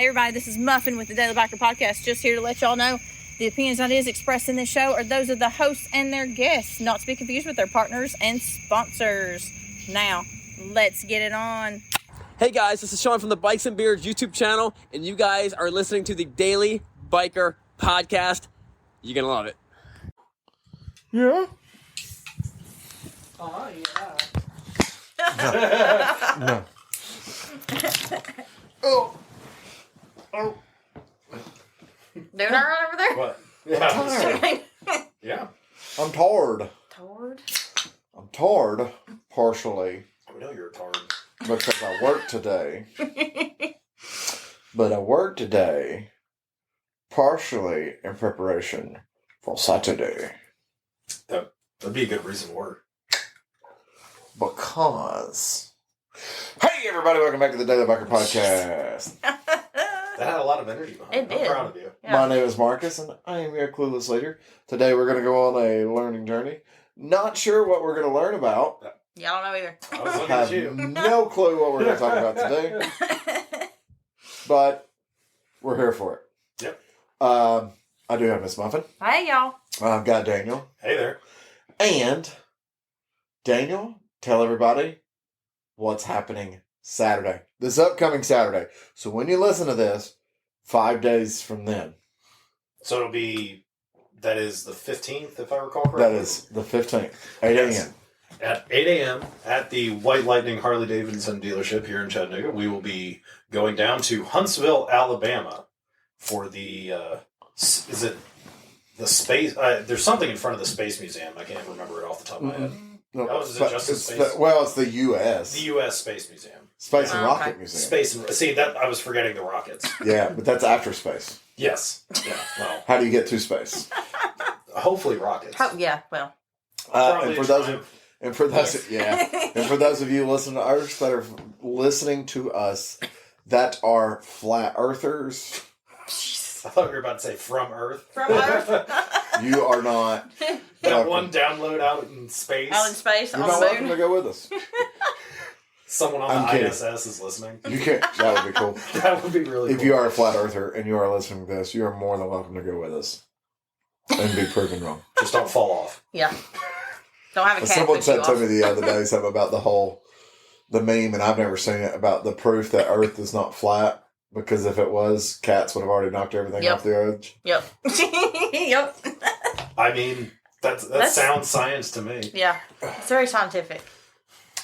Hey everybody, this is Muffin with the Daily Biker Podcast. Just here to let y'all know the opinions and ideas expressed in this show are those of the hosts and their guests, not to be confused with their partners and sponsors. Now, let's get it on. Hey guys, this is Sean from the Bikes and Beards YouTube channel, and you guys are listening to the Daily Biker Podcast. You're gonna love it. Yeah? Oh, yeah. No. Oh. Doing all right over there? What? Yeah. I'm tired. Tired? I'm tired, partially, We know you're a tard. because I worked today. But I worked today, partially in preparation for Saturday. That'd be a good reason to work. Because... Hey everybody, welcome back to the Daily Biker Podcast. That had a lot of energy behind it. It did. I'm proud of you. Yeah. My name is Marcus, and I am your clueless leader. Today we're going to go on a learning journey. Not sure what we're going to learn about. Yeah, I don't know either. I was looking Have at you. no clue what we're going to talk about today, but we're here for it. Yep. I do have Miss Muffin. Hey, y'all. I've got Daniel. Hey there. And Daniel, tell everybody what's happening Saturday. This upcoming Saturday. So when you listen to this, 5 days from then. So that is the 15th, if I recall correctly? That is the 15th, 8 a.m. Yes. At 8 a.m. at the White Lightning Harley Davidson dealership here in Chattanooga, we will be going down to Huntsville, Alabama for the, is it the space? There's something in front of the Space Museum. I can't remember it off the top of my head. No, Oh, is it but just the it's space? it's the U.S. The U.S. Space Museum. Space and Oh, Rocket okay. Museum. Space and... See, that I was forgetting the rockets. Yeah, but that's after space. Yes. Yeah, well, How do you get to space? hopefully rockets. Oh, yeah, well. Probably And for a those triumph. and for those of you listening to us that are listening to us that are flat earthers, I thought we were about to say from Earth. From Earth? you are not That welcome. one download out in space. Out in space, You're on not the welcome moon. to go with us. Someone on I'm the kidding. ISS is listening. You can't. That would be cool. That would be really cool. If you are a flat earther and you are listening to this, you are more than welcome to go with us and be proven wrong. Just don't fall off. Yeah. Don't have a cat Someone push you said to off. me the other day something about the meme, and I've never seen it, about the proof that Earth is not flat. Because if it was, cats would have already knocked everything Yep. off the edge. Yep. Yep. I mean, that sounds science to me. Yeah. It's very scientific.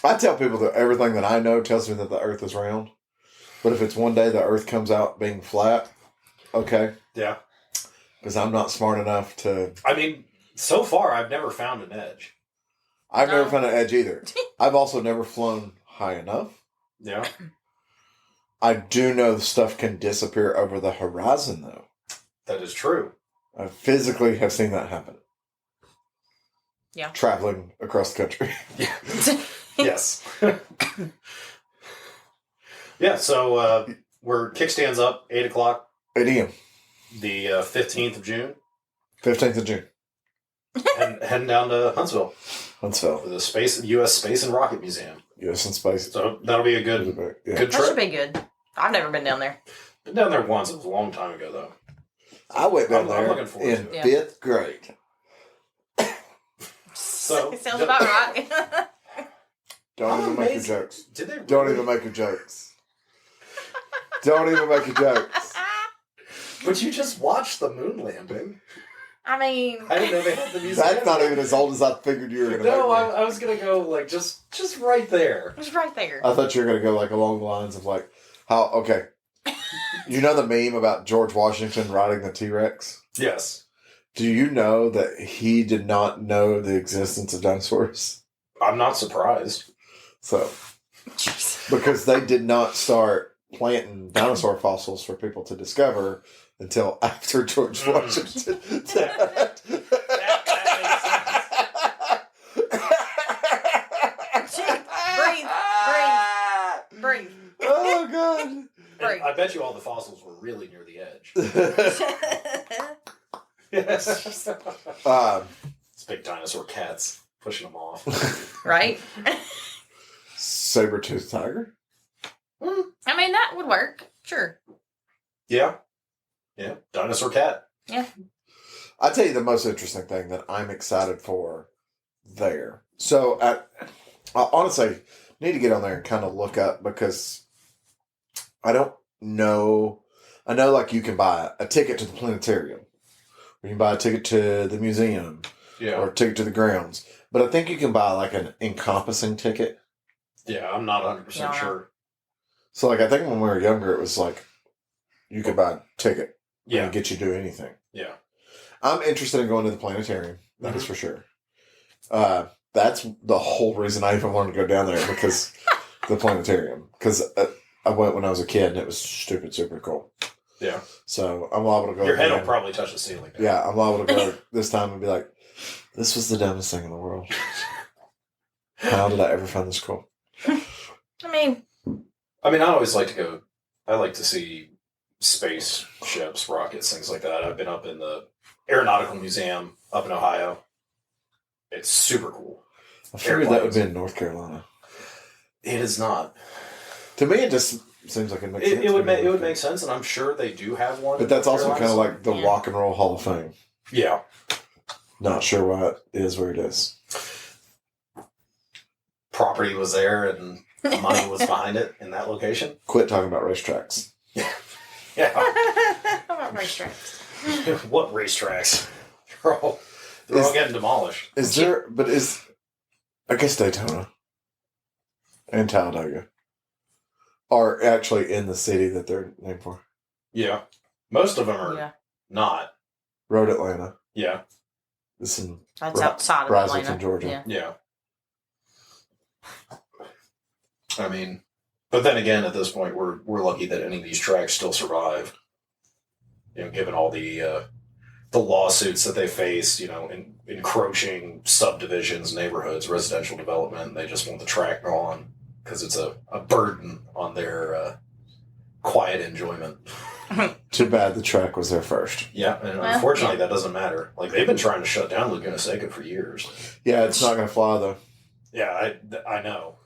I tell people that everything that I know tells me that the Earth is round. But if it's one day the Earth comes out being flat, okay. Yeah. Because I'm not smart enough to... I mean, so far I've never found an edge. I've never No. found an edge either. I've also never flown high enough. Yeah. I do know stuff can disappear over the horizon, though. That is true. I physically have seen that happen. Yeah. Traveling across the country. Yes. Yeah, so we're kickstands up, 8 o'clock, 8 a.m. the 15th of June, 15th of June. and heading down to Huntsville Huntsville. for the U.S. Space and Rocket Museum. U.S. in space. So that'll be a good Yeah. good That should trip. be good. I've never been down there. Been down there once. It was a long time ago, though. I went down I'm there looking forward in to it. 5th grade. So Sounds about right. Don't even make your amazing. jokes. Did they? Don't really? even make your jokes. Don't even make your jokes. But you just watched the moon landing. I mean, I didn't know they had the museum. That's not even as old as I figured you were going to No, make. I was gonna go like just right there. it was right there. I thought you were going to go like along the lines of like, how, okay. You know the meme about George Washington riding the T-Rex? Yes, Do you know that he did not know the existence of dinosaurs? I'm not surprised. So, because they did not start planting dinosaur fossils for people to discover until after George Washington died. Breathe. Oh, God. And I bet you all the fossils were really near the edge. Yes. It's big dinosaur cats pushing them off. Right? Saber-toothed tiger? I mean, that would work. Sure. Yeah. Yeah. Dinosaur cat. Yeah. I'll tell you the most interesting thing that I'm excited for there. So I honestly need to get on there and kind of look up because I don't know. I know like you can buy a ticket to the planetarium. Or you can buy a ticket to the museum. Yeah. Or a ticket to the grounds. But I think you can buy like an encompassing ticket. Yeah, I'm not 100% sure. So like I think when we were younger it was like you could buy a ticket. Yeah. And get you to do anything. Yeah. I'm interested in going to the planetarium. That is for sure. That's the whole reason I even wanted to go down there because the planetarium. Because I went when I was a kid and it was stupid, super cool. Yeah. So I'm liable to go. Your head will probably touch the ceiling. Now. Yeah, I'm liable to go this time and be like, this was the dumbest thing in the world. How did I ever find this cool? I mean, I always like to go. I like to see spaceships, rockets, things like that. I've been up in the Aeronautical Museum up in Ohio. It's super cool. I figured that would be in North Carolina. It is not. To me, it just seems like it makes sense. It would make sense, and I'm sure they do have one. But that's also kind of like the Rock and Roll Hall of Fame. Yeah. Not sure why it is where it is. Property was there, and money was behind it in that location. Quit talking about racetracks. Yeah. how about racetracks? What racetracks? They're all getting demolished. I guess Daytona and Talladega are actually in the city that they're named for. Yeah. Most of them are not. Road Atlanta. Yeah. This in That's outside of Brazelton, Atlanta, Georgia. Yeah. But then again, at this point, we're lucky that any of these tracks still survive. Given all the lawsuits that they face, encroaching subdivisions, neighborhoods, residential development, they just want the track gone because it's a burden on their quiet enjoyment. Too bad the track was there first. Yeah, and unfortunately, that doesn't matter. Like they've been trying to shut down Laguna Seca for years. Yeah, it's not going to fly though. Yeah, I know.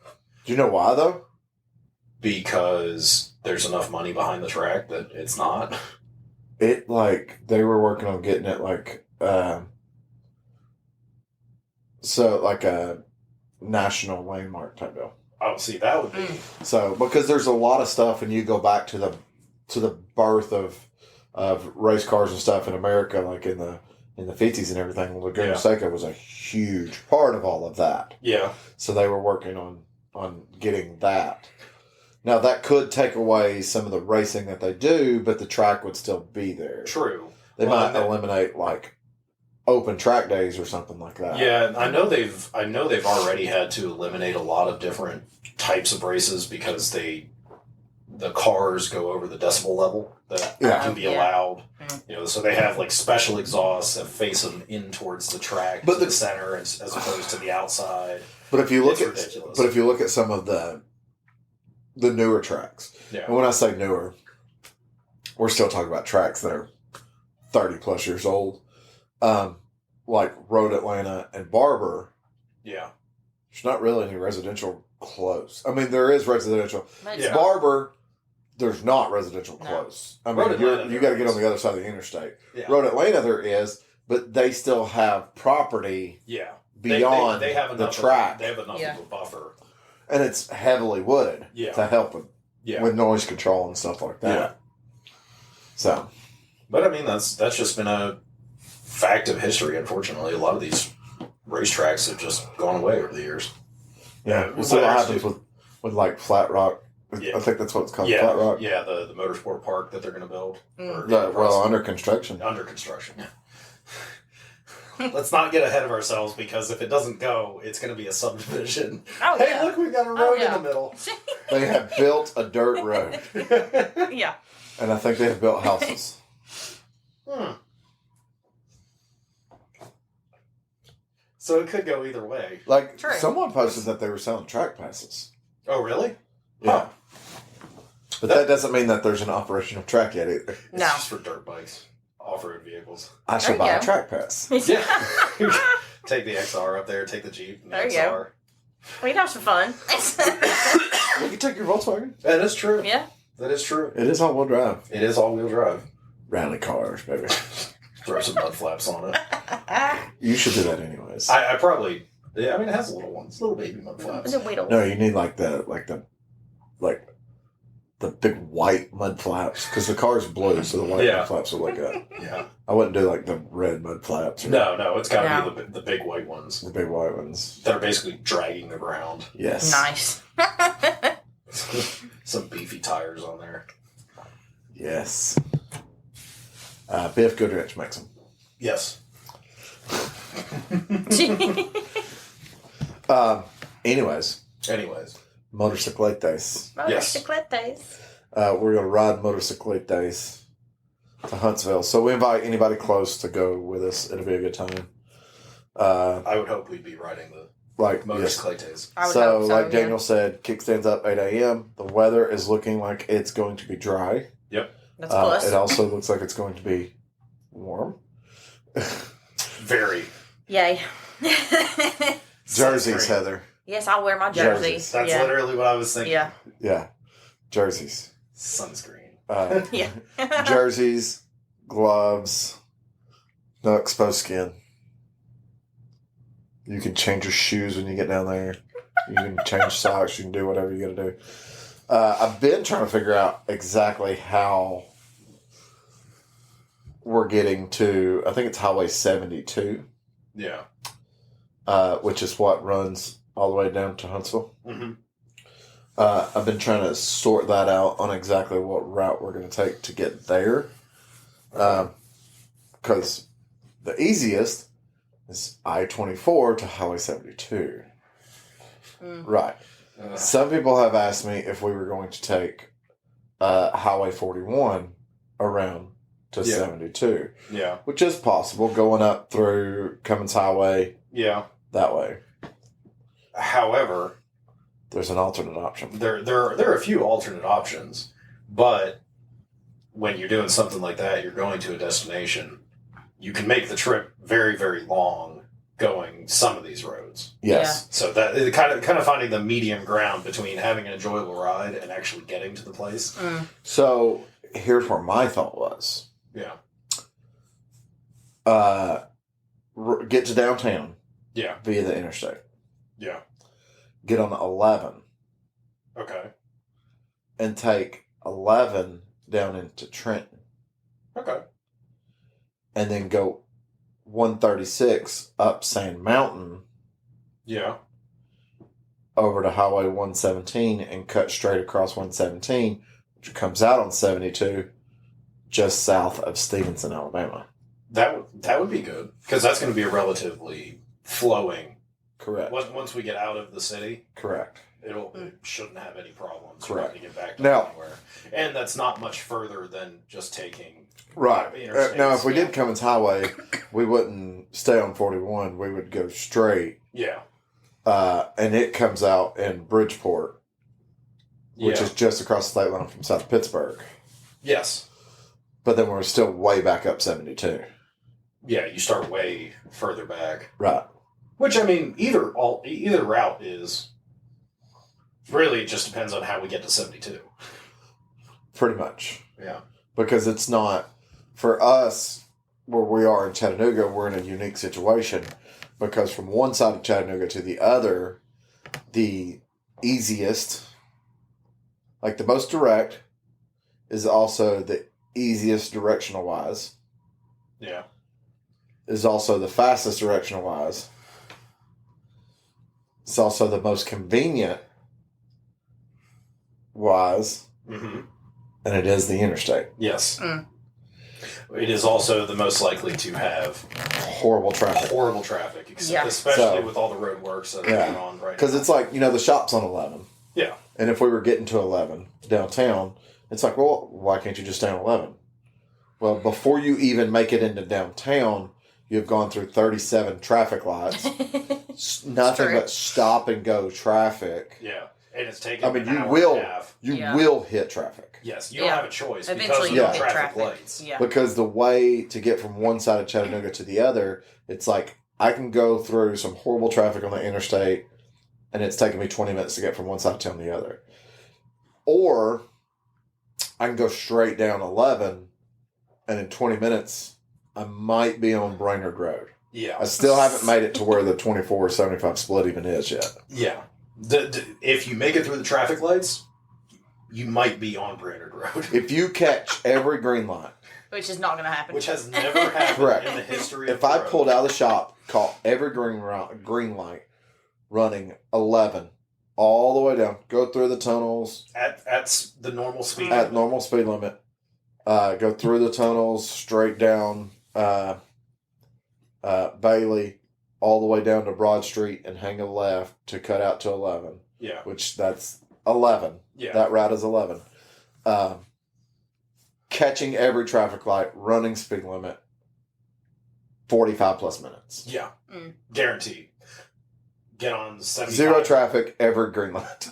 Do you know why though? Because there's enough money behind the track that it's not. They were working on getting it like a national landmark type deal. Oh, see, that would be So because there's a lot of stuff, and you go back to the birth of race cars and stuff in America, like in the 50s and everything. Laguna Seca was a huge part of all of that. Yeah. So they were working on getting that. Now, that could take away some of the racing that they do, but the track would still be there. True. They might eliminate, like, open track days or something like that. Yeah, I know they've already had to eliminate a lot of different types of races because the cars go over the decibel level that can be allowed. So they have, like, special exhausts that face them in towards the track, to the center, as opposed to the outside. But if you look ridiculous. At some of the newer tracks. Yeah. And when I say newer, we're still talking about tracks that are 30 plus years old. Like Road Atlanta and Barber. Yeah. There's not really any residential close. I mean, there is residential. Yeah. Barber, there's not residential close. I mean, you got to get on the other side of the interstate. Yeah. Road Atlanta, there is, but they still have property beyond they have the track. They have enough of a buffer. And it's heavily wooded to help with noise control and stuff like that. Yeah. So, but I mean, that's just been a fact of history. Unfortunately, a lot of these racetracks have just gone away over the years. Yeah, we'll see what happens with like Flat Rock. Yeah. I think that's what it's called, Flat Rock. Yeah, the motorsport park that they're going to build. Under construction. Under construction. Let's not get ahead of ourselves because if it doesn't go, it's going to be a subdivision. Oh, hey, look, we've got a road in the middle. They have built a dirt road. Yeah. And I think they have built houses. So it could go either way. Like, someone posted that they were selling track passes. Oh, really? Yeah. But that doesn't mean that there's an operational track yet either. It's just for dirt bikes. Off-road vehicles. I should buy a track pass. Yeah. Take the XR up there, take the Jeep and the XR. We'd have some fun. You can take your Volkswagen. That is true. Yeah. That is true. It is all-wheel drive. It is all-wheel drive. Rally cars, baby. Throw some mud flaps on it. You should do that anyways. I probably... Yeah, I mean, it has little ones. Little baby mud flaps. No, you need like the big white mud flaps because the car's blue, so the white mud flaps will look good. Yeah. I wouldn't do like the red mud flaps. No, it's got to be the big white ones. The big white ones. That are basically dragging the ground. Yes. Nice. Some beefy tires on there. Yes. Biff Goodrich makes them. Yes. Anyways. Motorcycletes. Motorcycletes. We're going to ride motorcycletes to Huntsville. So we invite anybody close to go with us. It'll be a good time. I would hope we'd be riding the motorcycletes. Yes. So, like Daniel said, kickstands up 8 a.m. The weather is looking like it's going to be dry. Yep. That's plus. It also looks like it's going to be warm. Very. Yay. Jerseys, Heather. Yes, I'll wear my jersey. Jerseys. That's literally what I was thinking. Yeah. Yeah. Jerseys. Sunscreen. Yeah. Jerseys, gloves, no exposed skin. You can change your shoes when you get down there. You can change socks. You can do whatever you got to do. I've been trying to figure out exactly how we're getting to, I think it's Highway 72. Yeah. Which is what runs all the way down to Huntsville. Mm-hmm. I've been trying to sort that out on exactly what route we're going to take to get there. Because the easiest is I-24 to Highway 72. Right. Some people have asked me if we were going to take Highway 41 around to 72. Yeah. Which is possible, going up through Cummins Highway. Yeah. That way. However, there's an alternate option. There are a few alternate options, but when you're doing something like that, you're going to a destination. You can make the trip very, very long going some of these roads. Yes. So that kind of finding the medium ground between having an enjoyable ride and actually getting to the place. So here's where my thought was. Yeah. Get to downtown. Yeah. Via the interstate. Yeah. Get on 11. Okay. And take 11 down into Trenton. Okay. And then go 136 up Sand Mountain. Yeah. Over to Highway 117 and cut straight across 117, which comes out on 72, just south of Stevenson, Alabama. That would be good, because that's going to be a relatively flowing. Correct. Once we get out of the city. Correct. It shouldn't have any problems. Correct. To get back to Now, anywhere. And that's not much further than just taking. Right. Now, if we did Cummins Highway, we wouldn't stay on 41. We would go straight. Yeah. And it comes out in Bridgeport, which is just across the state line from South Pittsburgh. Yes. But then we're still way back up 72. Yeah, you start way further back. Right. Which, I mean, either route is... Really, it just depends on how we get to 72. Pretty much. Yeah. Because it's not... For us, where we are in Chattanooga, we're in a unique situation. Because from one side of Chattanooga to the other, the easiest, like the most direct, is also the easiest directional wise. Yeah. Is also the fastest directional wise. It's also the most convenient wise. Mm-hmm. And it is the interstate. Yes. It is also the most likely to have horrible traffic. Especially with all the road works that are going on right now. Because it's like, the shop's on 11. Yeah. And if we were getting to 11 downtown, it's like, well, why can't you just stay on 11? Well, before you even make it into downtown, you've gone through 37 traffic lights. Nothing but stop and go traffic. Yeah. And it's taking you will hit traffic. Yes, you don't have a choice Eventually because of the traffic lights. Yeah. Because the way to get from one side of Chattanooga to the other, it's like I can go through some horrible traffic on the interstate and it's taking me 20 minutes to get from one side of town to the other. Or I can go straight down 11, and in 20 minutes, I might be on Brainerd Road. Yeah. I still haven't made it to where the 24-75 split even is yet. Yeah. If you make it through the traffic lights, you might be on Brainerd Road. If you catch every green light, Which is not going to happen. Which has never happened Correct. in the history of if I the road. pulled out of the shop, caught every green light, running 11 all the way down, go through the tunnels At the normal speed. at normal speed limit, go through the tunnels straight down Bailey, all the way down to Broad Street, and hang a left to cut out to 11. Yeah. Which that's 11. Yeah. That route is 11. Catching every traffic light, running speed limit, 45 plus minutes. Yeah. Guaranteed. Get on 75. Zero traffic, every green light.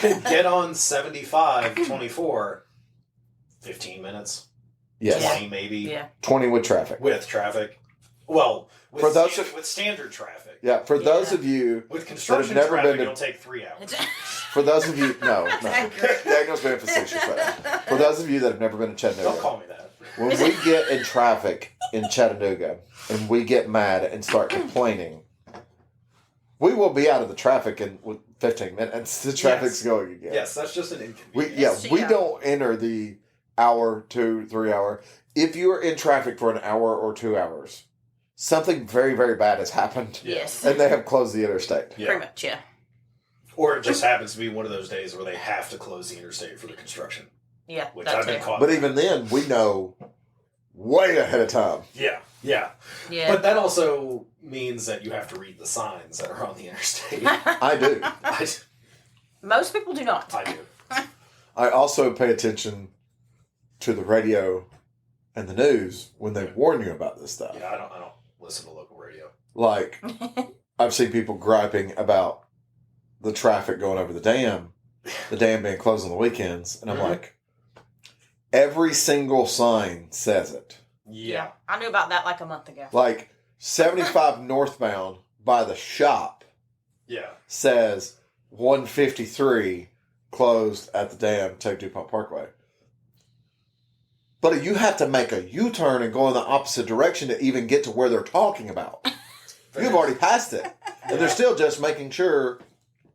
Get on 75, 24, 15 minutes. Yes. 20 maybe. Yeah. 20 with traffic. With traffic. Well, with, For those with standard traffic. Yeah, for those of you With construction never traffic, been to- it'll take 3 hours. For those of you, no. Daniel's being facetious right now. For those of you that have never been to Don't Chattanooga, call me that. when we get in traffic in Chattanooga and we get mad and start complaining, we will be out of the traffic in 15 minutes. The traffic's going again. Yes, that's just an inconvenience. We don't enter the hour, 2, 3 hour. If you are in traffic for an hour or 2 hours, something very, very bad has happened. Yes. And they have closed the interstate. Yeah. Pretty much, yeah. Or it just happens to be one of those days where they have to close the interstate for the construction. Yeah. Which that I've been too. caught. But even then, we know way ahead of time. Yeah, yeah. Yeah. But that also means that you have to read the signs that are on the interstate. I do. Most people do not. I do. I also pay attention to the radio and the news when they warn you about this stuff. Yeah, I don't listen to local radio. Like, I've seen people griping about the traffic going over the dam being closed on the weekends, and I'm like, every single sign says it. Yeah. I knew about that like a month ago. Like, 75 northbound by the shop Yeah. says 153 closed at the dam, take DuPont Parkway. But you have to make a U-turn and go in the opposite direction to even get to where they're talking about. You've already passed it. And they're still just making sure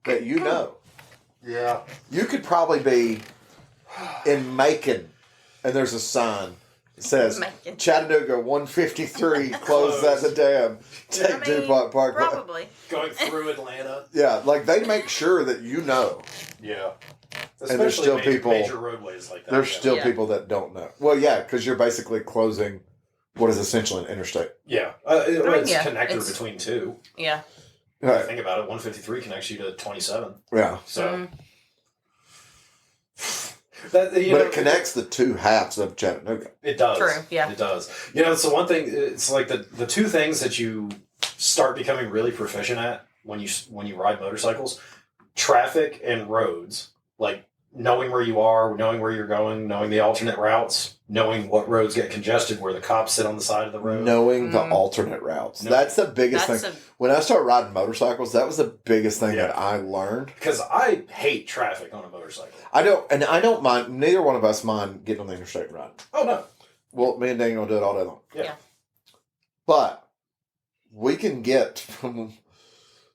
that you know. Yeah. You could probably be in Macon, and there's a sign that says Macon. Chattanooga 153 closed at the dam, take DuPont Parkway. Probably. Going through Atlanta. Yeah, like they make sure that you know. Yeah. And there's still major roadways like that. There's yeah. still people that don't know. Well, yeah, because you're basically closing what is essentially an interstate. Yeah. It's yeah, connector between two. Yeah. Right. Think about it. 153 connects you to 27. Yeah. So. That, But know, it connects the two halves of Chattanooga. It does. True, yeah. It does. You know, it's the one thing. It's like the two things that you start becoming really proficient at when you ride motorcycles: traffic and roads. Like knowing where you are, knowing where you're going, knowing the alternate routes, knowing what roads get congested, where the cops sit on the side of the road. Knowing the alternate routes. No. That's the biggest thing. When I started riding motorcycles, that was the biggest thing that I learned. Because I hate traffic on a motorcycle. I don't mind. Neither one of us mind getting on the interstate and riding. Oh no. Well, me and Daniel will do it all day long. Yeah. But we can get from,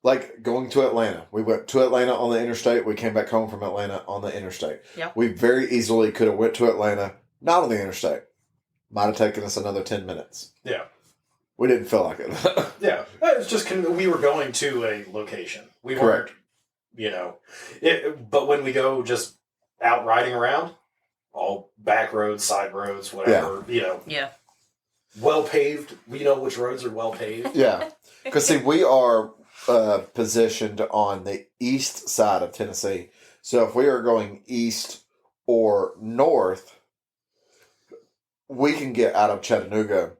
like, going to Atlanta. We went to Atlanta on the interstate. We came back home from Atlanta on the interstate. Yeah. We very easily could have went to Atlanta, not on the interstate. Might have taken us another 10 minutes. Yeah. We didn't feel like it. Yeah. It was just we were going to a location. We weren't, but when we go just out riding around, all back roads, side roads, whatever, Yeah. well paved. We know which roads are well paved. Yeah. Because, see, we are positioned on the east side of Tennessee. So if we are going east or north, we can get out of Chattanooga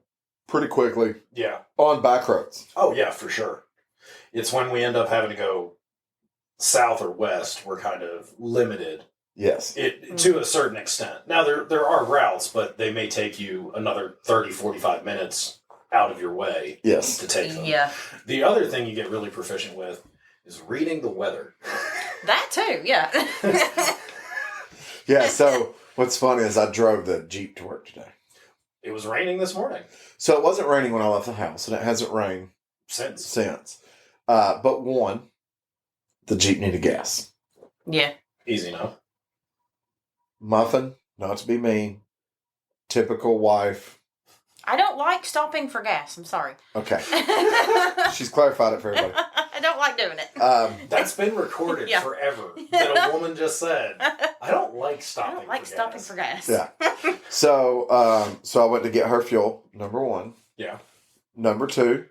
pretty quickly Yeah. on back roads. Oh, yeah, for sure. It's when we end up having to go south or west, we're kind of limited. Yes. To a certain extent. Now, there are routes, but they may take you another 30, 45 minutes out of your way Yes. to take them. Yeah. The other thing you get really proficient with is reading the weather. That too, yeah. Yeah, so What's funny is I drove the Jeep to work today. It was raining this morning. So it wasn't raining when I left the house, and it hasn't rained Since. But one, the Jeep needed gas. Yeah. Easy enough. Muffin, not to be mean, typical wife. I don't like stopping for gas. I'm sorry. Okay. She's clarified it for everybody. I don't like doing it. That's been recorded Yeah. forever. That a woman just said, I don't like stopping I don't like for stopping gas. for gas. Yeah. So I went to get her fuel, number one. Yeah. Number two,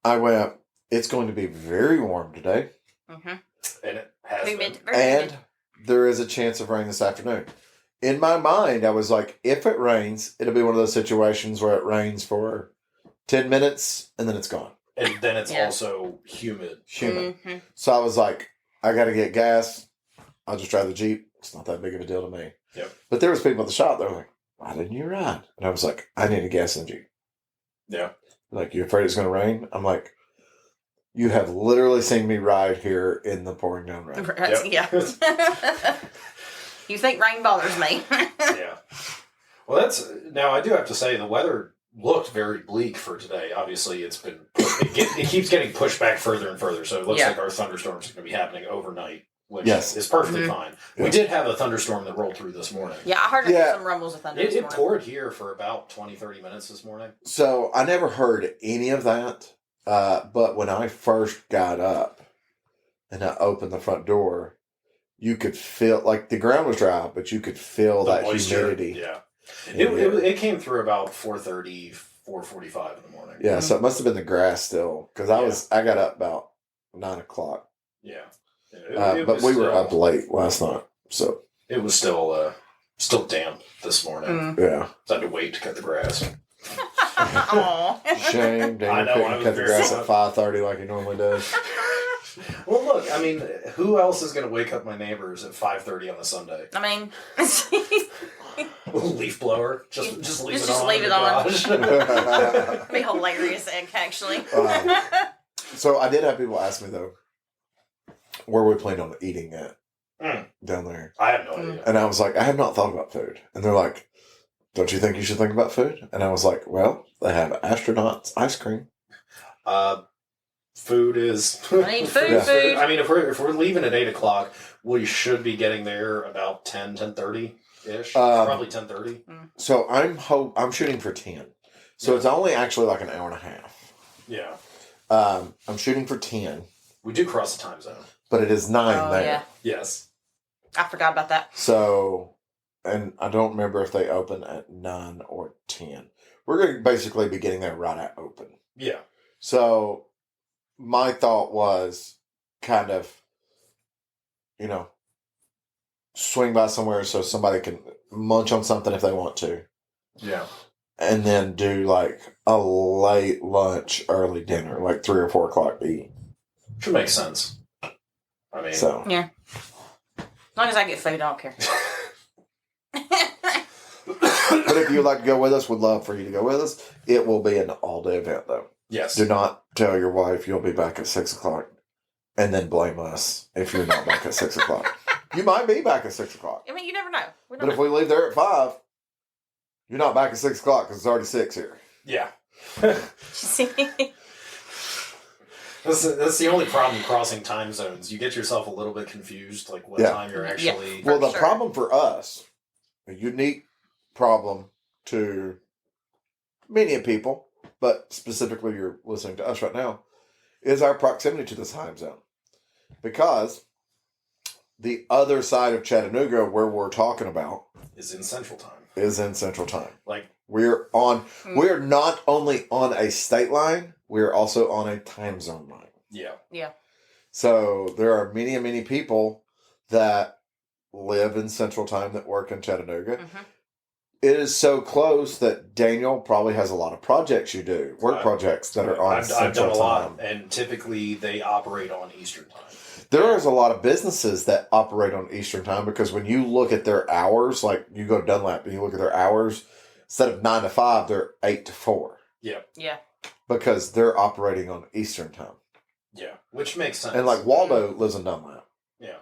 I went, it's going to be very warm today. Mm-hmm. And it has been. And there is a chance of rain this afternoon. In my mind, I was like, if it rains, it'll be one of those situations where it rains for 10 minutes and then it's gone. And then it's also humid. Mm-hmm. So I was like, I got to get gas. I'll just drive the Jeep. It's not that big of a deal to me. Yep. But there was people at the shop that were like, why didn't you ride? And I was like, I need a gas in the Jeep. Yeah. Like, you afraid it's going to rain? I'm like, you have literally seen me ride here in the pouring down rain. Yeah. You think rain bothers me? Yeah. Well, now I do have to say the weather looked very bleak for today. Obviously, it keeps getting pushed back further and further. So it looks like our thunderstorms are going to be happening overnight, which is perfectly fine. Yeah. We did have a thunderstorm that rolled through this morning. Yeah, I heard some rumbles of thunder. It poured here for about 20-30 minutes this morning. So I never heard any of that. But when I first got up and I opened the front door, you could feel, like, the ground was dry, but you could feel that moisture, humidity. Yeah. It came through about 4:30, 4:45 in the morning. Yeah, so it must have been the grass still, because I got up about 9 o'clock. Yeah. But we were up late last night, so. It was still damp this morning. Yeah. So I had to wait to cut the grass. Aww. Shame. Daniel couldn't cut the grass at 5:30 like he normally does. Well, look, I mean, who else is going to wake up my neighbors at 5:30 on a Sunday? I mean, Leaf blower, just leave it on. Just leave it on. It'd be hilarious, actually. So I did have people ask me though, where we planned on eating at down there. I have no idea. And I was like, I have not thought about food. And they're like, don't you think you should think about food? And I was like, well, they have astronauts ice cream. Food is. I need food. I mean, if we're leaving at 8 o'clock, we should be getting there about 10:30 ish. Probably 10:30. So I'm shooting for 10. So it's only actually like an hour and a half. Yeah. I'm shooting for 10. We do cross the time zone. But it is 9 there. Yeah. Yes. I forgot about that. So, and I don't remember if they open at 9 or 10. We're going to basically be getting there right at open. Yeah. So, my thought was kind of, swing by somewhere so somebody can munch on something if they want to. Yeah. And then do like a late lunch, early dinner, like 3 or 4 o'clock to eat. Should make sense. I mean, So. Yeah. As long as I get food, I don't care. But if you'd like to go with us, we'd love for you to go with us. It will be an all-day event, though. yes. Do not tell your wife you'll be back at 6 o'clock and then blame us if you're not back at 6 o'clock. You might be back at 6 o'clock. I mean, you never know. But if we leave there at 5, you're not back at 6 o'clock because it's already 6 here. Yeah. See? That's the only problem crossing time zones. You get yourself a little bit confused, like what time you're actually. Well, the sure. problem for us, a unique problem to many people, but specifically you're listening to us right now, is our proximity to this time zone. Because the other side of Chattanooga, where we're talking about, is in Central Time. is in Central Time. Like We're not only on a state line, we're also on a time zone line. yeah. Yeah. So there are many, many people that live in Central Time that work in Chattanooga. Mm-hmm. It is so close that Daniel probably has a lot of projects work projects that are on Central I've done a Time. lot, and typically they operate on Eastern Time. There is a lot of businesses that operate on Eastern Time because when you look at their hours, like you go to Dunlap and you look at their hours, instead of 9 to 5, they're 8 to 4. Yeah. Yeah. Because they're operating on Eastern Time. Yeah. Which makes sense. And like Waldo lives in Dunlap. Yeah.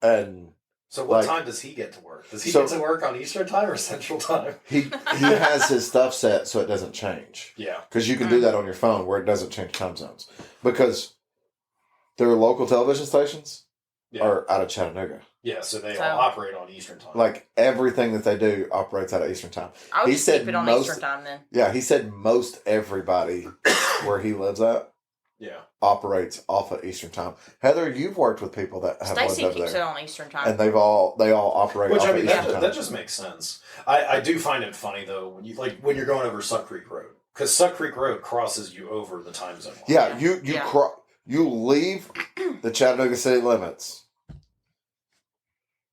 And So what Like- time does he get to work? Does he So- get to work on Eastern time or Central time? He has his stuff set so it doesn't change. Yeah. Because you can do that on your phone where it doesn't change time zones. Because their local television stations Yeah. are out of Chattanooga. Yeah, so they So- all operate on Eastern time. Like everything that they do operates out of Eastern time. I would He just said keep it on most- Eastern time then. Yeah, he said most everybody where he lives at yeah. operates off of Eastern time. Heather, you've worked with people that have lived Stacy over keeps it there, on Eastern time. and they all operate Which off I mean, of Eastern time. that just makes sense. I do find it funny though when you're going over Suck Creek Road, because Suck Creek Road crosses you over the time zone line. Yeah, Yeah. you leave the Chattanooga city limits,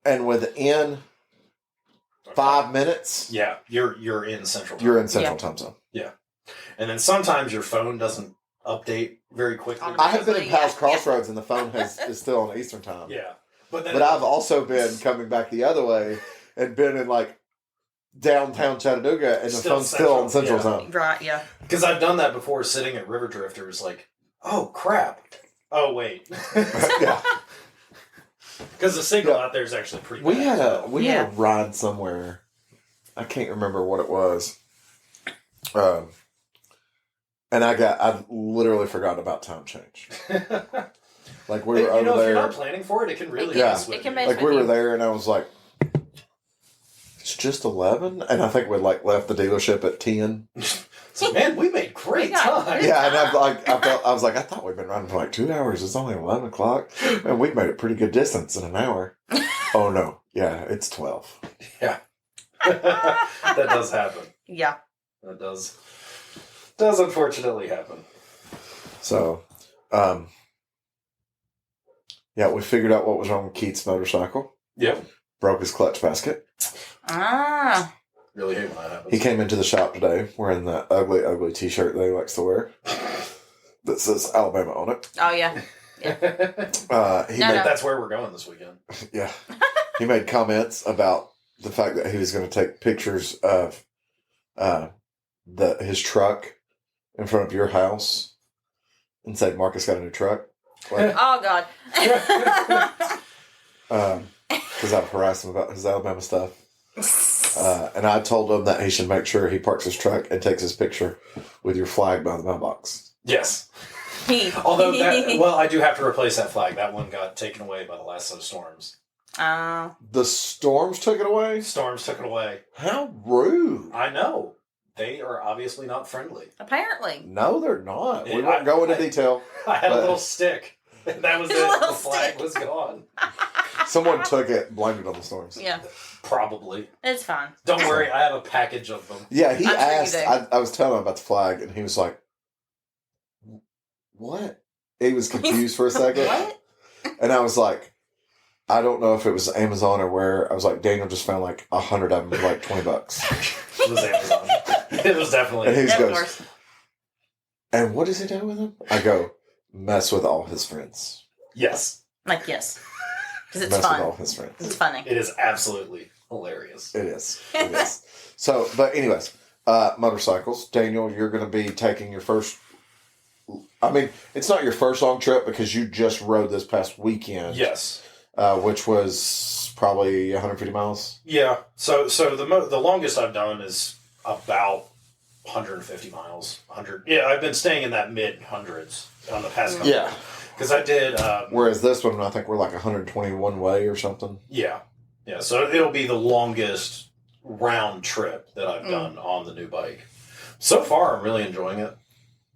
and within 5 minutes, Yeah, you're in Central time. you're in Central Time Zone. And then sometimes your phone doesn't update very quickly. I have been in Yeah. past crossroads, and the phone is still on Eastern time. Yeah. But then But I've also been coming back the other way and been in like downtown Chattanooga, and the Still phone's still on Central Central, Time. Right, yeah. because I've done that before sitting at River Drifters like, oh crap. Oh wait. Yeah, Because the signal Yeah. out there is actually pretty we bad. had a Yeah. ride somewhere. I can't remember what it was. And I literally forgot about time change. Like we were you know, over if you're there. not planning for it, it can really Yeah. mess with It can you. mess Like we with were you. there, and I was like, "It's just 11," and I think we like left the dealership at 10. So, man, we made great We got time. good Yeah, and I was like, I thought we'd been riding for like 2 hours. It's only 11 o'clock, and we made a pretty good distance in an hour. Oh no, yeah, it's 12. That does happen. Yeah. That does unfortunately happen. So, yeah, we figured out what was wrong with Keith's motorcycle. Yep. Broke his clutch basket. Ah. Really hate when that happens. He came into the shop today wearing that ugly, ugly T-shirt that he likes to wear that says Alabama on it. Oh, yeah. He No, made, no. That's where we're going this weekend. yeah, he made comments about the fact that he was going to take pictures of his truck in front of your house and said Marcus got a new truck. Like, Oh, God. because I've harassed him about his Alabama stuff. And I told him that he should make sure he parks his truck and takes his picture with your flag by the mailbox. Yes. He- Although, I do have to replace that flag. That one got taken away by the last set of storms. The storms took it away? Storms took it away. How rude. I know. They are obviously not friendly. Apparently. No, they're not. We Yeah, won't go into I- detail. I had a But- little stick. And that was it. A little The flag stick. was gone. Someone took it and blamed it on the storms. Yeah. Probably. It's fine. Don't worry, I have a package of them. Yeah, he I'm sure you asked. do. I was telling him about the flag, and he was like, "What?" He was confused for a second. What? And I was like, "I don't know if it was Amazon or where." I was like, "Daniel just found like 100 of them for like $20." It was Amazon. It was definitely. And he Yeah, of goes, course. "And what does he do with them?" I go, "Mess with all his friends. Yes. Like, yes. Because it's Mess with all fun. his friends." It's funny. It is absolutely hilarious. It is. It is. So, but anyways, motorcycles. Daniel, you're going to be taking your first. I mean, it's not your first long trip because you just rode this past weekend. Yes. Which was probably 150 miles. Yeah. So the longest I've done is about 150 miles. 100. Yeah, I've been staying in that mid hundreds on the past couple. Yeah. Because I did. Whereas this one, I think we're like 121 way or something. Yeah. Yeah. So it'll be the longest round trip that I've done on the new bike. So far, I'm really enjoying it.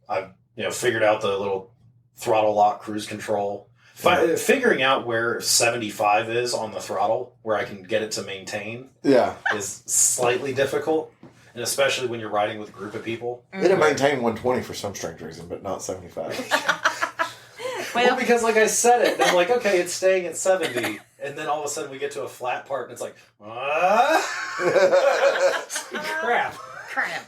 I've figured out the little throttle lock cruise control. Figuring out where 75 is on the throttle, where I can get it to maintain, Yeah. is slightly difficult. And especially when you're riding with a group of people. It'll maintain 120 for some strange reason, but not 75. Well, because like I said it, and I'm like, okay, it's staying at 70. And then all of a sudden we get to a flat part and it's like, crap. Crap.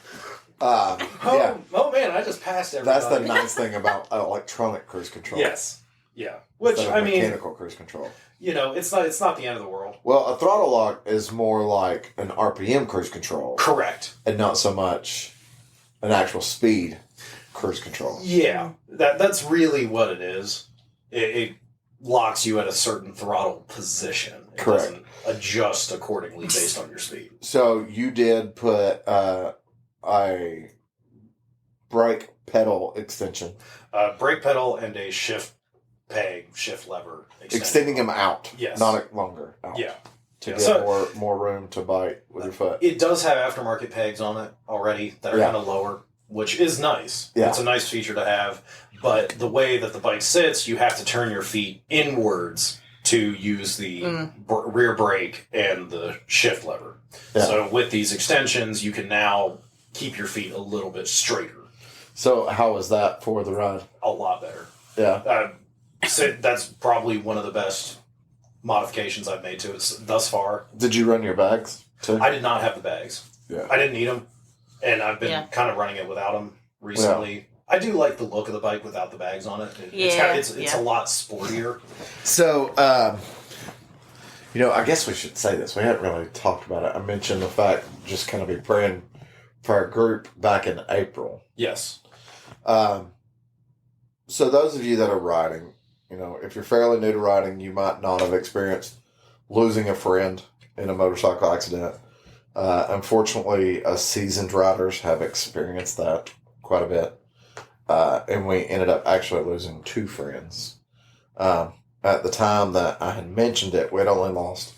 Yeah. Oh man, I just passed everybody. That's the nice thing about electronic cruise control. Yes. Yeah. Which, Instead of I mean, mechanical cruise control. it's not the end of the world. Well, a throttle lock is more like an RPM cruise control Correct. and not so much an actual speed cruise control. Yeah. That's really what it is. locks you at a certain throttle position. It Correct. doesn't adjust accordingly based on your speed. So you did put a brake pedal extension. Brake pedal and a shift lever. Extending them out. Yes. Not longer out. Yeah. To Yeah. get So- more room to bite with your foot. It does have aftermarket pegs on it already that are Yeah. kind of lower, which is nice. Yeah. It's a nice feature to have. But the way that the bike sits, you have to turn your feet inwards to use the rear brake and the shift lever. Yeah. So with these extensions, you can now keep your feet a little bit straighter. So how was that for the ride? A lot better. Yeah. So that's probably one of the best modifications I've made to it thus far. Did you run your bags too? I did not have the bags. Yeah. I didn't need them, and I've been kind of running it without them recently. I do like the look of the bike without the bags on it. It's a lot sportier. So, I guess we should say this. We hadn't really talked about it. I mentioned the fact, just kind of be praying for our group back in April. Yes. So those of you that are riding, if you're fairly new to riding, you might not have experienced losing a friend in a motorcycle accident. Unfortunately, us seasoned riders have experienced that quite a bit. And we ended up actually losing 2 friends. At the time that I had mentioned it, we'd only lost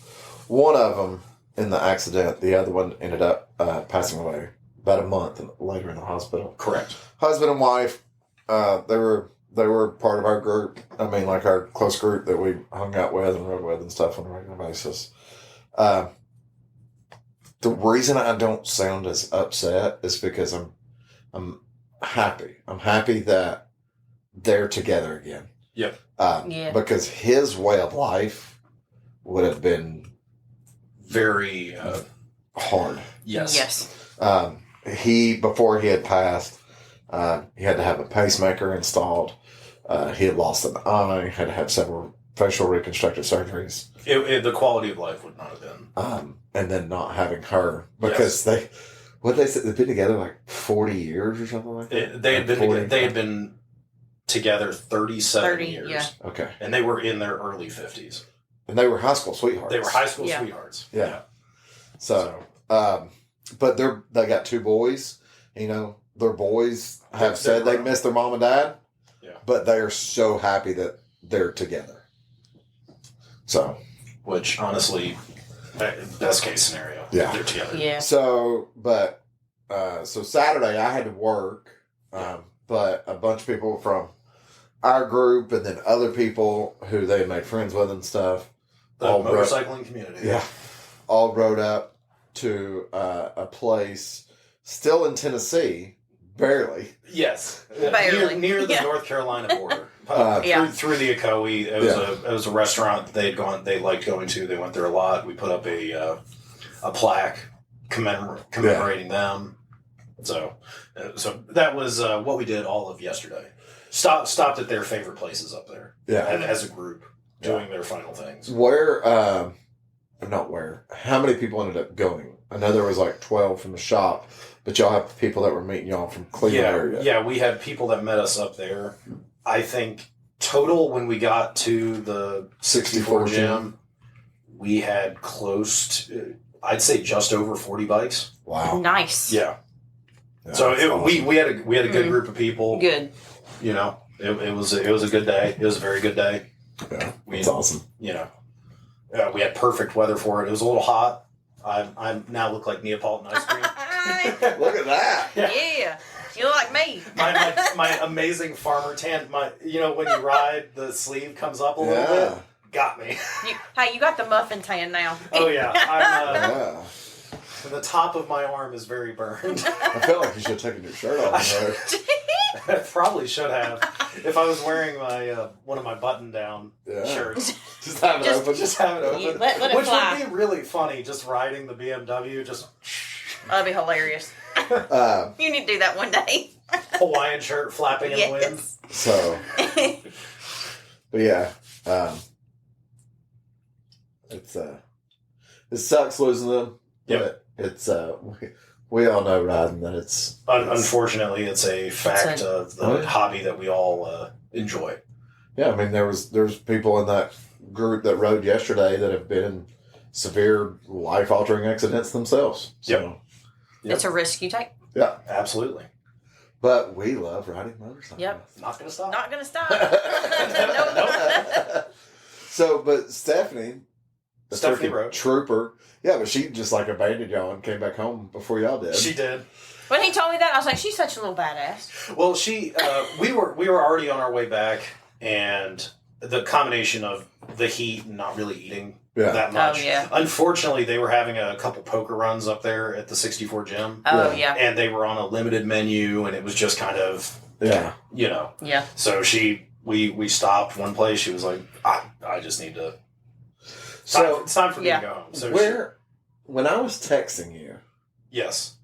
one of them in the accident. The other one ended up passing away about a month later in the hospital. Correct. Husband and wife, they were part of our group. I mean, like our close group that we hung out with and rode with and stuff on a regular basis. The reason I don't sound as upset is because I'm happy. I'm happy that they're together again. Yep. Because his way of life would have been very hard. Yes. Before he had passed, he had to have a pacemaker installed. He had lost an eye, had to have several facial reconstructive surgeries. The quality of life would not have been. And then not having her, because they've been together like 40 years or something like that. They had been together 37 years. Yeah. Okay. And they were in their early 50s. And they were high school sweethearts. They were high school sweethearts. Yeah. So, but they got 2 boys. Their boys have said they miss their mom and dad. Yeah. But they are so happy that they're together. So. Which, honestly, best case scenario. Yeah. They're together. Yeah. So, so Saturday I had to work, but a bunch of people from our group and then other people who they made friends with and stuff. The motorcycling community. Yeah. All rode up to a place still in Tennessee, barely. Yes. Barely. Near the North Carolina border. Through the Ocoee. It was a restaurant they liked going to. They went there a lot. We put up a plaque commemorating them. So that was what we did all of yesterday. Stopped at their favorite places up there. Yeah. As a group doing their final things. How many people ended up going? I know there was like 12 from the shop, but y'all have people that were meeting y'all from Cleveland area. Yeah, we had people that met us up there. I think total when we got to the 64 gym, we had I'd say just over 40 bikes. Wow. Nice. Yeah. So awesome. we had a good group of people. Good. It was a good day. It was a very good day. Yeah, it's awesome. We had perfect weather for it. It was a little hot. I now look like Neapolitan ice cream. Look at that. Yeah. You look like me. my amazing farmer tan. When you ride, the sleeve comes up a little bit. Got me. You got the muffin tan now. Oh yeah. Yeah. The top of my arm is very burned. I felt like you should have taken your shirt off. I probably should have. If I was wearing my one of my button-down shirts. Just have it open. Just have it open. Let it Which fly. would be really funny, just riding the BMW, just... That'd be hilarious. You need to do that one day. Hawaiian shirt flapping in the wind. So, but yeah, it sucks losing them. Yep. But it's we all know riding that it's Unfortunately, it's a fact of the hobby that we all enjoy. Yeah, I mean, there's people in that group that rode yesterday that have been in severe life-altering accidents themselves. So, Yep. It's a risk you take. yeah. Absolutely. But we love riding motorcycles. Yep. Not going to stop. Not gonna stop. Nope. So, but Stephanie, the Stephanie freaking rode. trooper, yeah, but she just like abandoned y'all and came back home before y'all did. She did. When he told me that, I was like, she's such a little badass. Well, we were already on our way back, and the combination of the heat and not really eating that much. Oh, yeah. Unfortunately, they were having a couple poker runs up there at the 64 gym. Oh, Yeah. yeah. And they were on a limited menu, and it was just kind of, Yeah. Yeah. So we stopped one place. She was like, I just need to. So It's time for me Yeah. to go home. So when I was texting you, yes.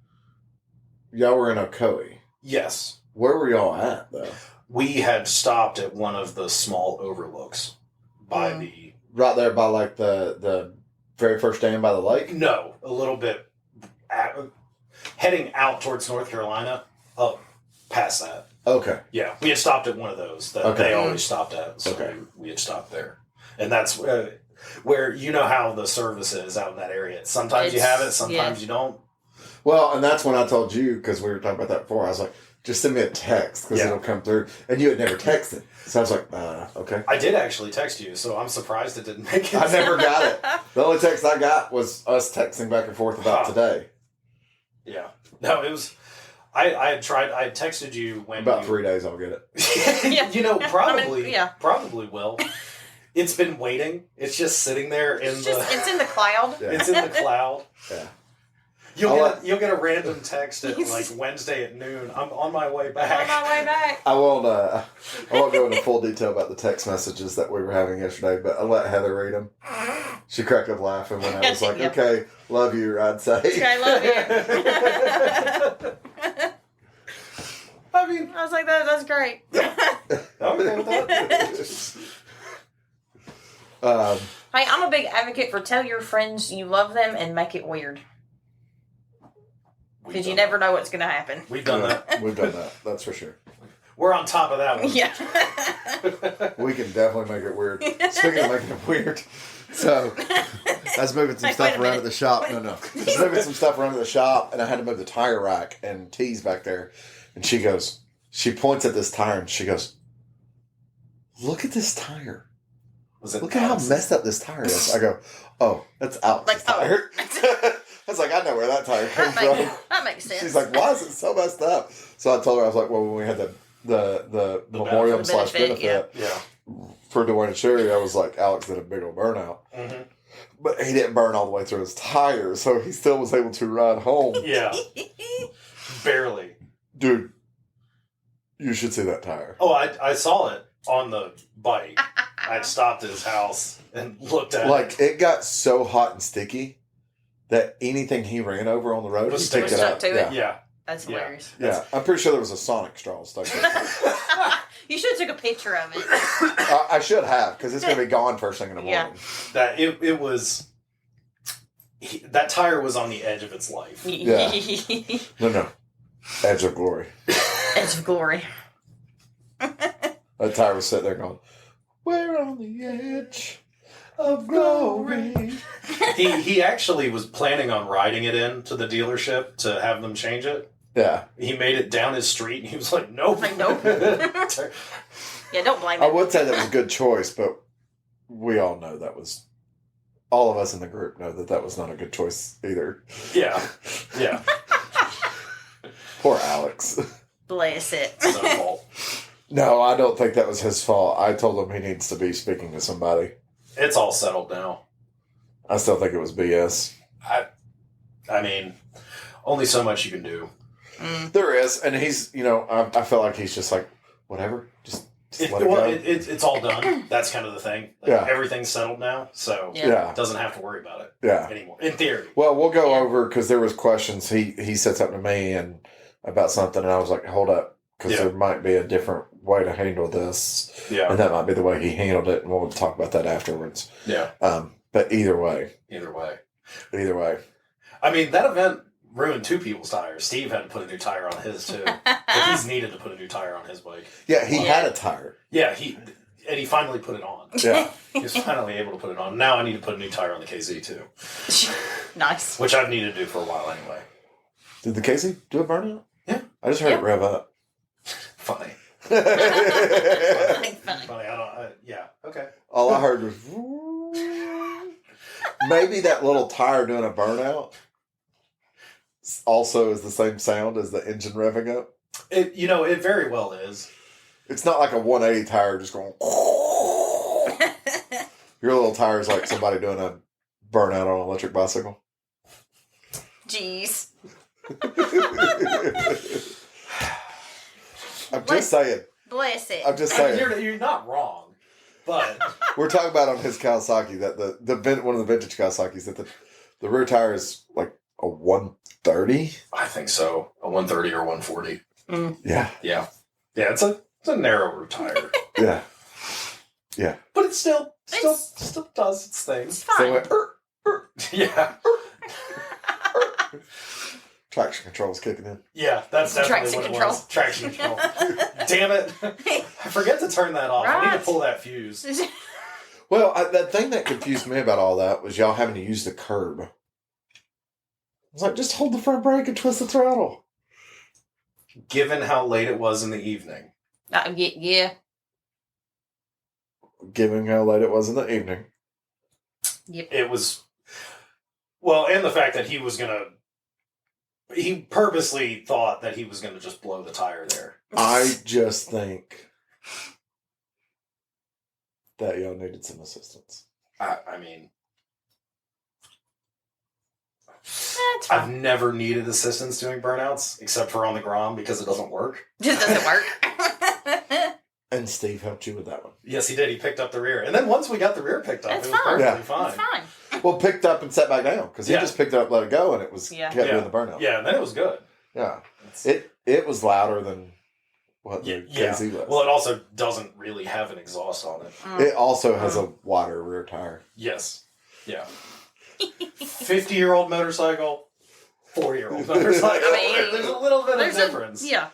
y'all were in Ocoee. Yes. Where were y'all at though? We had stopped at one of the small overlooks by the. Right there by like the very first dam by the lake. No, a little bit heading out towards North Carolina, up past that. Okay. Yeah, we had stopped at one of those that Okay. they always stopped at. So Okay. we had stopped there. And that's where you know how the service is out in that area. Sometimes you have it, sometimes you don't. Well, and that's when I told you, because we were talking about that before. I was like, just send me a text because Yeah. it'll come through. And you had never texted. So I was like, okay. I did actually text you, so I'm surprised it didn't make it. I never got it. The only text I got was us texting back and forth about today. Yeah. No, it was. I had tried. I had texted you when About 3 days, I'll get it. Yeah. You know, probably. yeah. Probably will. It's been waiting. It's just sitting there in It's in the cloud. Yeah. It's in the cloud. Yeah. You'll get a random text at like Wednesday at noon. I'm on my way back. On my way back. I won't go into full detail about the text messages that we were having yesterday, but I'll let Heather read them. She cracked up laughing when I was like, Yep. okay, love you, I'd say. Okay, I love you. I mean, I was like, that's great. I'm okay with that. Hey, I'm a big advocate for tell your friends you love them and make it weird. Because you never know what's going to happen. We've done that. We've done that, that's for sure. We're on top of that one. Yeah. We can definitely make it weird. Speaking of making it weird, so I was moving some Like, stuff wait a around minute. at the shop. No. I was moving some stuff around at the shop, and I had to move the tire rack and T's back there. And she points at this tire, and she goes, look at this tire. Was it Look at how Alex's? messed up this tire is. I go, oh, that's Alex's Like, oh. tire. I was like, I know where that tire comes from. That makes sense. She's like, why is it so messed up? So I told her, I was like, well, when we had the memorial benefit, / benefit Yeah. for Dwayne and Sherry, I was like, Alex did a big old burnout. Mm-hmm. But he didn't burn all the way through his tires, so he still was able to ride home. Yeah. Barely. Dude, you should see that tire. Oh, I saw it on the bike. I stopped at his house and looked at Like, it got so hot and sticky that anything he ran over on the road, Was he picked it stuck up. to it. Yeah. it. Yeah. That's Yeah. hilarious. Yeah, I'm pretty sure there was a Sonic straw stuck in it. You should have took a picture of it. I should have, because it's going to be gone first thing in the Yeah. morning. That it was. That tire was on the edge of its life. Yeah. No. Edge of glory. Edge of glory. That tire was sitting there going, we're on the edge of glory. He actually was planning on riding it into the dealership to have them change it. Yeah. He made it down his street and he was like, nope. Like, nope. Yeah, don't blame I him. would say that was a good choice, but we all know that was, all of us in the group know that was not a good choice either. Yeah. Yeah. Poor Alex. Bless it. It's no fault. No, I don't think that was his fault. I told him he needs to be speaking to somebody. It's all settled now. I still think it was BS. I mean, only so much you can do. There is, and he's, I feel like he's just like, whatever, just let it go. It's all done. That's kind of the thing. Like, Yeah. Everything's settled now, so Yeah. doesn't have to worry about it Yeah. anymore. In theory. Well, we'll go over, because there was questions. He said something to me and about something, and I was like, hold up, because Yeah. there might be a different way to handle this, Yeah. and that might be the way he handled it, and we'll talk about that afterwards. Yeah. But either way. Either way. I mean, that event ruined two people's tires. Steve had to put a new tire on his too. But he's needed to put a new tire on his bike. Yeah, he had a tire. Yeah, he and he finally put it on. Yeah. He was finally able to put it on. Now I need to put a new tire on the KZ too. Nice. Which I've needed to do for a while anyway. Did the Casey do a burnout? Yeah. I just heard it rev up. Funny. Funny. Funny. Yeah. Okay. All I heard was maybe that little tire doing a burnout also is the same sound as the engine revving up. It very well is. It's not like a 180 tire just going. Your little tire is like somebody doing a burnout on an electric bicycle. Jeez. I'm just saying. Bless it. I'm just saying. You're not wrong, but We're talking about on his Kawasaki that one of the vintage Kawasaki's that the rear tire is like a 130. I think so. A 130 or 140. Yeah. Yeah. Yeah. It's a narrower tire. Yeah. Yeah. But it still does its thing. It's fine. So it went, Yeah. traction control is kicking in. Yeah, that's definitely Traction what control. it was. Traction control. Damn it. I forget to turn that off. I need Right. to pull that fuse. Well, that thing that confused me about all that was y'all having to use the curb. I was like, just hold the front brake and twist the throttle. Given how late it was in the evening. Yeah. Given how late it was in the evening. Yep. It was... Well, and the fact that he purposely thought that he was going to just blow the tire there. I just think that y'all needed some assistance. I mean... That's I've fine. never needed assistance doing burnouts, except for on the Grom, because it doesn't work. Just doesn't work. And Steve helped you with that one. Yes, he did. He picked up the rear. And then once we got the rear picked up, That's it was fine. perfectly Yeah. fine. It's fine. Well, picked up and set back down because he Yeah. just picked it up, let it go, and it was Yeah. kept doing the burnout. Yeah, and then it was good. Yeah. It was louder than what the Yeah. KZ was. Well, it also doesn't really have an exhaust on it. It also has a wider rear tire. Yes. Yeah. 50-year-old motorcycle, 4-year-old motorcycle. I mean, there's a little bit of difference. Yeah.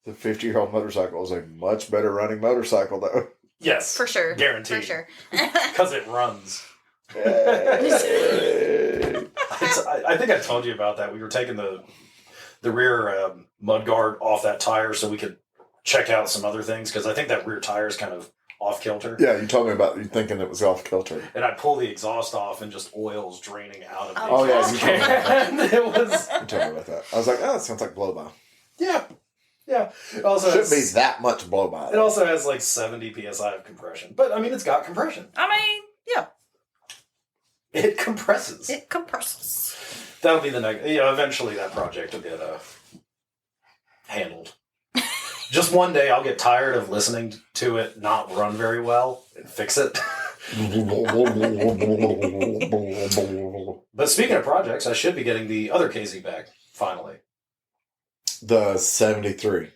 The 50-year-old motorcycle is a much better running motorcycle, though. Yes. For sure. Guaranteed. For sure. Because it runs. Hey. I think I told you about that. We were taking the rear mud guard off that tire so we could check out some other things, because I think that rear tire is kind of off kilter. Yeah, you told me about you thinking it was off kilter. And I pull the exhaust off and just oil's draining out of the Oh, yeah, exhaust you told me about that. can. It was... You told me about that. I was like, oh, it sounds like blow by. Yeah. Yeah. It also Shouldn't be has, that much blow by. it also has like 70 psi of compression. But I mean, it's got compression. I mean, yeah. It compresses. It compresses. That'll be the next. Eventually that project will get handled. Just one day I'll get tired of listening to it not run very well and fix it. But speaking of projects, I should be getting the other KZ back finally. The 73.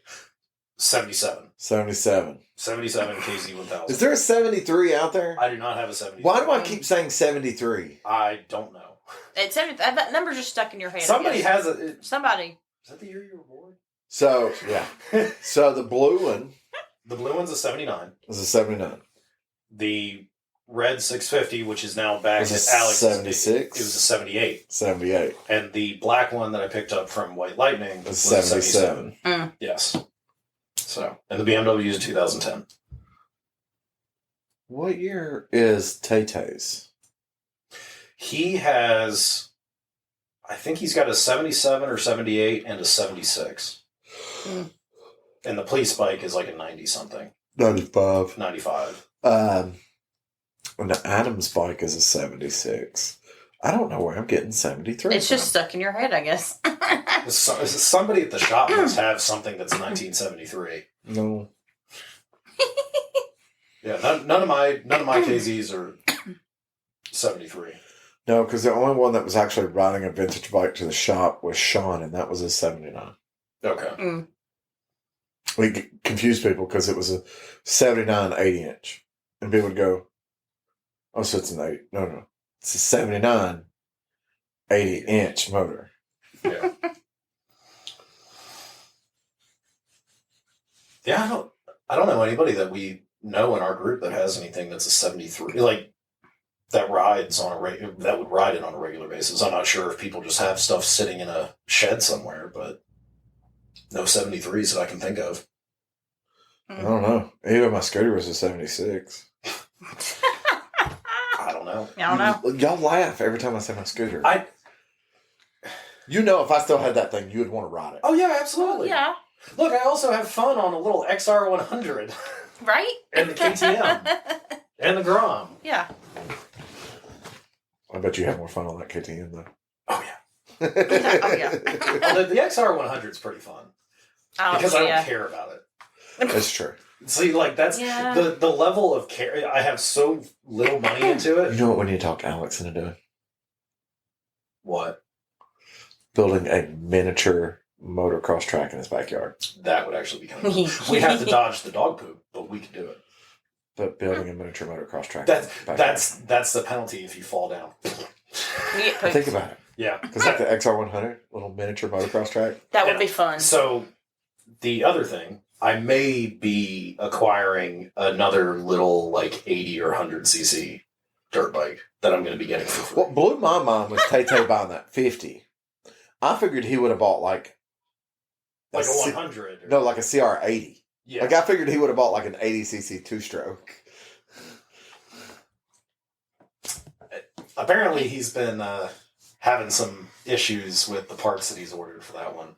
77. 77. 77 KZ 1000. Is there a 73 out there? I do not have a 73. Why do I keep saying 73? I don't know. It's that number's just stuck in your head. I Somebody guess. has a. Somebody. Is that the year you were born? So, yeah. So the blue one The blue one's a 79. is a 79. The red 650, which is now back Was at it Alex. 76? It was a 78. 78. And the black one that I picked up from White Lightning was 77. 77. Yes. So, and the BMW is a 2010. What year is Tay-Tay's? He has, I think he's got a 77 or 78 and a 76. And the police bike is like a 90 something. 95. 95. And the Adams bike is a 76. I don't know where I'm getting 73 It's just stuck in your head, I guess. Somebody at the shop must have something that's 1973. No. Yeah, none of my KZs are 73. No, because the only one that was actually riding a vintage bike to the shop was Sean, and that was a 79. Okay. We confused people because it was a 79 80-inch. And people would go, oh, so it's an 8. No. It's a 79 80-inch motor. Yeah. Yeah, I don't know anybody that we know in our group that has anything that's a 73, like that rides on that would ride it on a regular basis. I'm not sure if people just have stuff sitting in a shed somewhere, but no 73s that I can think of. I don't know. Even my scooter was a 76. I don't know. I don't know. Y'all laugh every time I say my scooter. I You know, if I still had that thing, you would want to ride it. Oh yeah, absolutely. Yeah. Look, I also have fun on a little XR100 Right? and the KTM and the Grom. Yeah. I bet you have more fun on that KTM though. Oh yeah. Oh, yeah. The XR100 is pretty fun because I don't care about it. That's true. See, like that's the level of care. I have so little money into it. You know what we need to talk Alex into doing? What? Building a miniature motocross track in his backyard. That would actually be kind of cool. We have to dodge the dog poop, but we can do it. But building a miniature motocross track. That's the penalty if you fall down. Think about it. Yeah. Because like the XR100, little miniature motocross track. That would be fun. So the other thing, I may be acquiring another little like 80 or 100 cc dirt bike that I'm going to be getting for free. What blew my mind was Tay buying that 50. I figured he would have bought like a 100. No, like a CR80. Yeah. Like I figured he would have bought like an 80cc two-stroke. Apparently he's been having some issues with the parts that he's ordered for that one.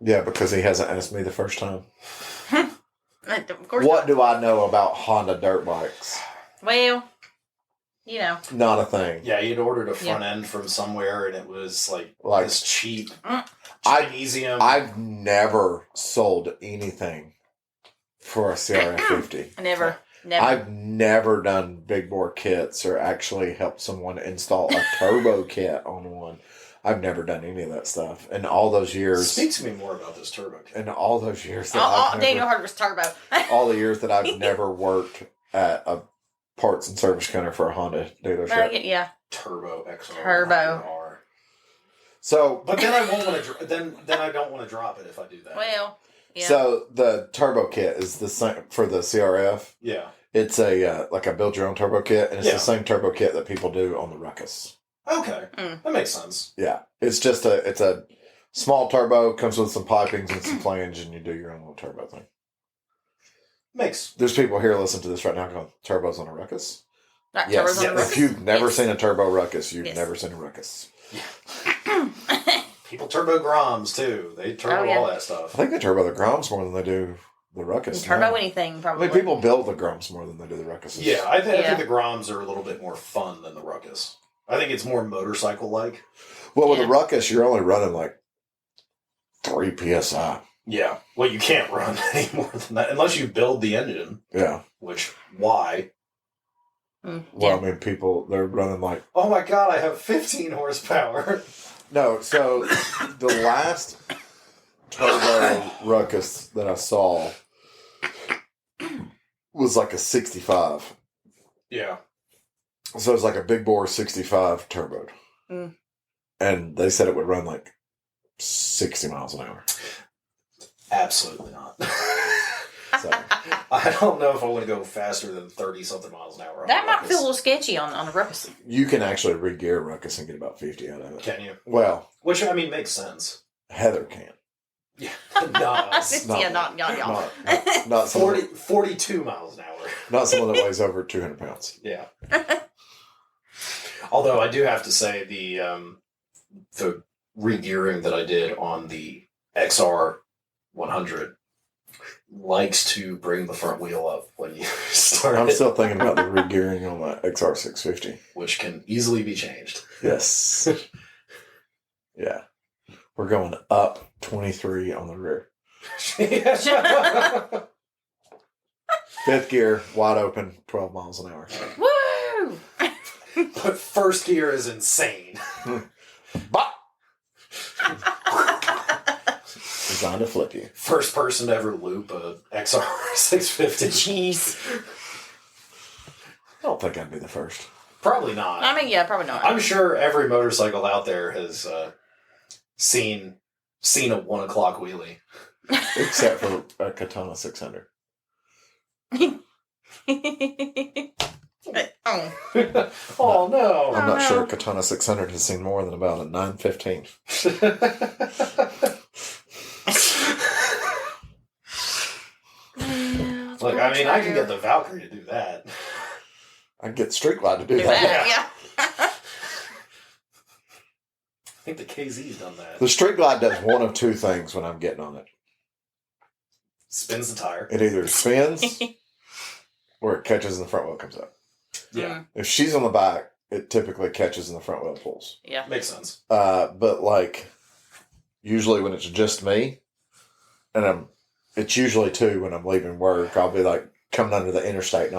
Yeah, because he hasn't asked me the first time. Of course What not. do I know about Honda dirt bikes? Well, you know. Not a thing. Yeah, he'd ordered a front end from somewhere and it was like this cheap Chinesium. I've never sold anything for a CRF 50. Never. I've never done big bore kits or actually helped someone install a turbo kit on one. I've never done any of that stuff. In all those years. Speak to me more about this turbo kit. In all those years that Daniel Hardwick's turbo. all the years that I've never worked at a parts and service counter for a Honda dealership. Yeah. Turbo XR. Turbo. So, but then I won't want to. Then I don't want to drop it if I do that. Well, yeah. So the turbo kit is the same for the CRF. Yeah. It's a like a build your own turbo kit, and it's the same turbo kit that people do on the Ruckus. Okay, that makes sense. Yeah, it's just a small turbo, comes with some pipings and some flange, and you do your own little turbo thing. There's people here listening to this right now going, turbos on a Ruckus? Yes. If you've never seen a turbo Ruckus, you've never seen a Ruckus. Yeah. People turbo Groms too. They turbo all that stuff. I think they turbo the Groms more than they do the Ruckus. Turbo anything, probably. I mean, people build the Groms more than they do the Ruckuses. Yeah, I think the Groms are a little bit more fun than the Ruckus. I think it's more motorcycle-like. Well, with the Ruckus, you're only running like 3 PSI. Yeah. Well, you can't run any more than that unless you build the engine. Yeah. Which, why? Well, I mean, people, they're running like... Oh my God, I have 15 horsepower. No, so the last turbo Ruckus that I saw was like a 65. Yeah. So it's like a big bore 65 turboed. And they said it would run like 60 miles an hour. Absolutely not. So, I don't know if I want to go faster than 30-something miles an hour. That might feel a little sketchy on a Ruckus. you can actually re-gear a Ruckus and get about 50 out of it. Can you? Well. Which, I mean, makes sense. Heather can. Yeah. No. Not 42 miles an hour. Not someone that weighs over 200 pounds. Yeah. Although I do have to say the re-gearing that I did on the XR 100 likes to bring the front wheel up when you start. I'm still thinking about the re-gearing on the XR 650. Which can easily be changed. Yes. Yeah. We're going up 23 on the rear. Fifth gear, wide open, 12 miles an hour. Woo! But first gear is insane. Bop! Designed to flip you. First person to ever loop a XR 650. Jeez. I don't think I'd be the first. Probably not. I mean, yeah, probably not. I'm sure every motorcycle out there has seen a 1 o'clock wheelie. Except for a Katana 600. Oh. Oh no! I'm not no. sure Katana 600 has seen more than about a 915. Look, I mean, I can get the Valkyrie to do that. I can get Street Glide to do Do that. that, yeah. I think the KZ's done that. The Street Glide does one of two things when I'm getting on it. Spins the tire. It either spins or it catches and the front wheel comes up. Yeah, If she's on the back, it typically catches and the front wheel pulls. Yeah. makes sense. But like, usually when it's just me, and it's usually too when I'm leaving work, I'll be like coming under the interstate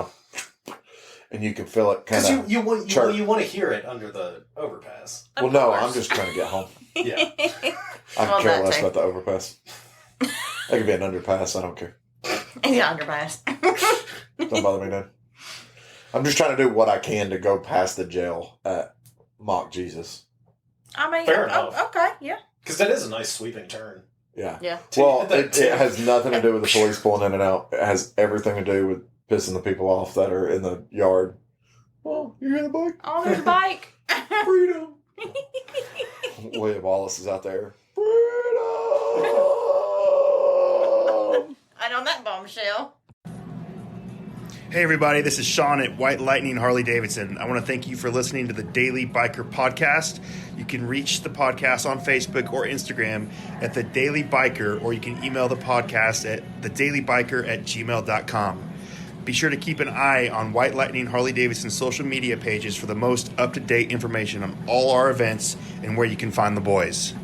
and you can feel it kind Because of. you want to hear it under the overpass. Well, no, I'm just trying to get home. Yeah. I Well, care that less too. about the overpass. It could be an underpass. I don't care. Yeah, underpass. Don't bother me none. I'm just trying to do what I can to go past the jail at Mock Jesus. I mean, Fair enough. Okay, yeah. Because that is a nice sweeping turn. Yeah. Yeah. Well, That it tip. has nothing to do with the police pulling in and out. It has everything to do with pissing the people off that are in the yard. Well, you're in a bike. Oh, there's a bike. Freedom. William Wallace is out there. Freedom. And on that bombshell. Hey everybody, this is Sean at White Lightning Harley Davidson. I want to thank you for listening to the Daily Biker Podcast. You can reach the podcast on Facebook or Instagram at The Daily Biker, or you can email the podcast at thedailybiker@gmail.com. Be sure to keep an eye on White Lightning Harley Davidson social media pages for the most up-to-date information on all our events and where you can find the boys.